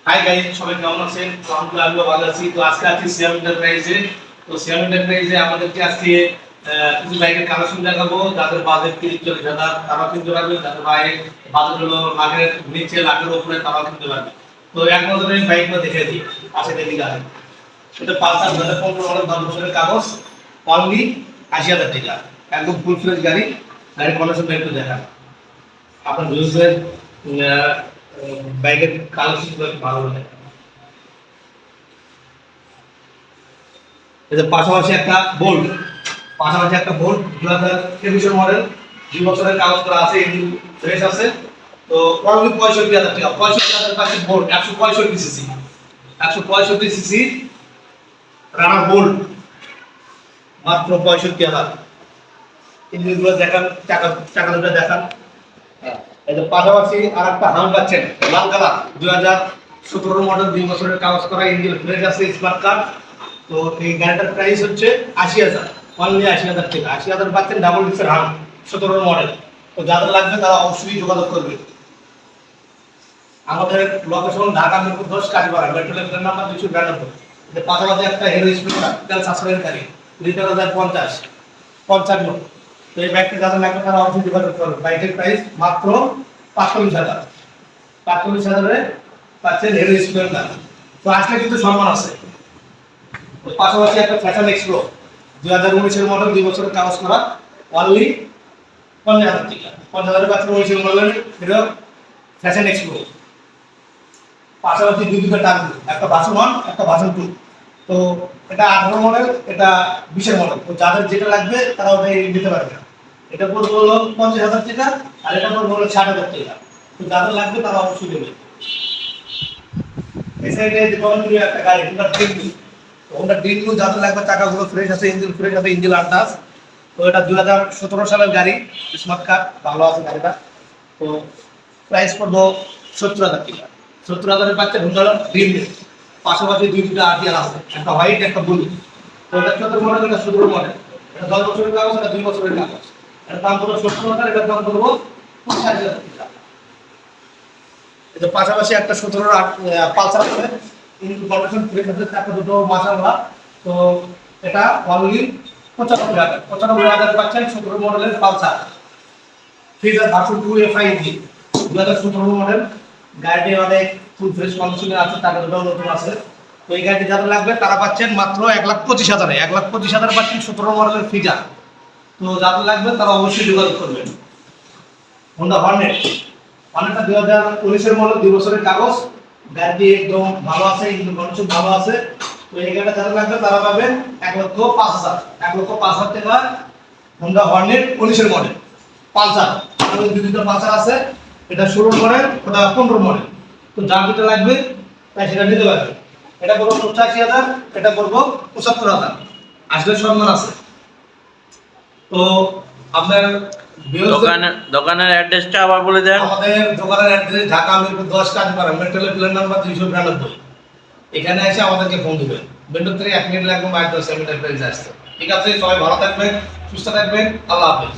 Hi guys, সবাই কেমন আছেন? আলহামদুলিল্লাহ আমিও ভালো আছি। তো আজকে আছি সিয়াম এন্টারপ্রাইজে। তো সিয়াম এন্টারপ্রাইজে আমাদেরকে আজকে কিছু বাইকের কালেকশন দেখাবো। যাদের বাজেট 30-40 হাজার তারা কিনতে পারবে, যাদের বাজেট হলো লাখের নিচে, লাখের উপরে তারা কিনতে পারবে। তো এক নজরে বাইকগুলো দেখে দিই। আছে দেখি গাড়ি, এটা পালসার 2015 মডেল, 10 বছরের কাগজ, অনলি 80,000 টাকা। একদম ফুল ফ্রেশ গাড়ি। গাড়ির কন্ডিশনটা একটু দেখান। আপনার ভিউজের বাইকের কালেকশনগুলো ভালো লাগে। এদের পাশাপাশি একটা বোল্ট, 2023 মডেল, 2 বছরের কাগজ করা আছে, ইঞ্জিন ফ্রেশ আছে। তো অনলি 65,000 টাকা। 65,000 টাকা বোল্ট, 165 সিসি, 165 সিসি রানার বোল্ট, মাত্র 65,000। ইঞ্জিনগুলো দেখান, চাকা দুটো দেখান। এই যে পাশাপাশি আর একটা হাম পাচ্ছেন, লাল কালার, 2017 মডেল, 2 বছরের কাগজ করা, ইঞ্জিন ফ্রেশ আছে, স্মার্ট কার্ড। তো এই গাড়িটার প্রাইস হচ্ছে 80,000, অনলি 80,000 টাকা। 80,000 পাচ্ছেন ডাবল ডিক্সের হাম, 17 মডেল। তো যাদের লাগবে তারা অবশ্যই যোগাযোগ করবে। আমাদের লোকেশন ঢাকা মিরপুর 10 কাজীপাড়া, মেট্রো রেলের নাম্বার 292। এর পাশাপাশি একটা হিরো স্প্লেন্ডার তেল সাশ্রয়ের গাড়ি, লিটার 55। তো এই বাইকটা যাদের লাগবে তারা অবশ্যই যোগাযোগ করবে। বাইকের প্রাইস মাত্র 45,000। 45,000-এ পাচ্ছেন হিরো স্প্লেন্ডার। তো আসলে কিন্তু সম্মান আছে। পাশাপাশি একটা ফ্যাশন এক্সপ্লো, 2019 মডেল, 2 বছরের কাগজ করা, অনলি 50,000 টাকা। 50,000 পাচ্ছেন 19 মডেলের হিরো ফ্যাশন এক্সপ্লো। পাশাপাশি দুটো টাঙ্গু, একটা ভার্সন 1, একটা ভার্সন 2। তো এটা 18 মডেল, এটা 20 মডেল। তো যাদের যেটা লাগবে তারা ওটাই নিতে পারবে। এটা পড়বে হলো 50,000 টাকা, আর এটা পড়বে হলো 60,000 টাকা। তো যাদের লাগবে তারা অবশ্যই নেবে। এই সাইডে যে একটা গাড়ি, হোন্ডা ড্রিম, যাদের লাগবে, চাকাগুলো ফ্রেশ আছে, ইঞ্জিন ফ্রেশ আছে, ইঞ্জিন আন্দাজ। তো এটা 2017 সালের গাড়ি, স্মার্ট কার্ড, ভালো আছে গাড়িটা। তো প্রাইস পড়বো 70,000 টাকা। 70,000-এর পাচ্ছে হোন্ডা ড্রিম। পাশাপাশি দুইটা আরটিআর আছে, একটা হোয়াইট, একটা ব্লু। তো এটা 14 মডেল, এটা 17 মডেল। এটা 10 বছরের কাগজ, এটা 2 বছরের কাগজ। এটার দাম পড়বে 70,000, এটার দাম পড়বো 45,000 টাকা। এটা পাশাপাশি একটা 17 পালসার আছে, কিন্তু কন্ডিশন ফ্রেশ আছে, চাকা দুটো মাশাআল্লাহ। তো এটা অনলি 95,000। 95,000 পাচ্ছেন 17 মডেলের পালসার, ফিজার ভার্সন 2 এফআই ইঞ্জিন, 2017 মডেল। গাড়িটি অনেক ফুল ফ্রেশ কন্ডিশনে আছে, টাকা দুটো নতুন আছে। তো এই গাড়িটি যাদের লাগবে তারা পাচ্ছেন মাত্র 1,25,000-এ। 1,25,000 পাচ্ছেন 17 মডেলের ফিজার। তো যাদের লাগবে তারা অবশ্যই যোগাযোগ করবেন। হোন্ডা হর্নেট, হর্নেটটা 2019 মডেল, 2 বছরের কাগজ। গাড়িটি একদম ভালো আছে, ইঞ্জিন কন্ডিশন ভালো আছে। তো এই গাড়িটা যাদের লাগবে তারা পাবেন 1,05,000। 1,05,000 টাকা হোন্ডা হর্নেট 19 মডেল পালসার। আমাদের বিভিন্ন পালসার আছে, এটা 16 মডেল, ওটা 15 মডেল। তো যার যেটা লাগবে তাই সেটা নিতে পারবে। এটা পড়বো 85,000, এটা পড়বো 75,000। আসলে সম্মান আছে। তো আপনার দোকানের অ্যাড্রেসটা আবার বলে দেন। আমাদের দোকানের অ্যাড্রেস ঢাকা মিরপুর 10 কাজীপাড়া, মেট্রো রেলের নাম্বার 292। এখানে এসে আমাদেরকে ফোন দিবেন। বেন্ডর থেকে 1 মিনিট লাগবে, 5-10 মিনিটের আসতে। ঠিক আছে, সবাই ভালো থাকবেন, সুস্থ থাকবেন। আল্লাহ হাফেজ।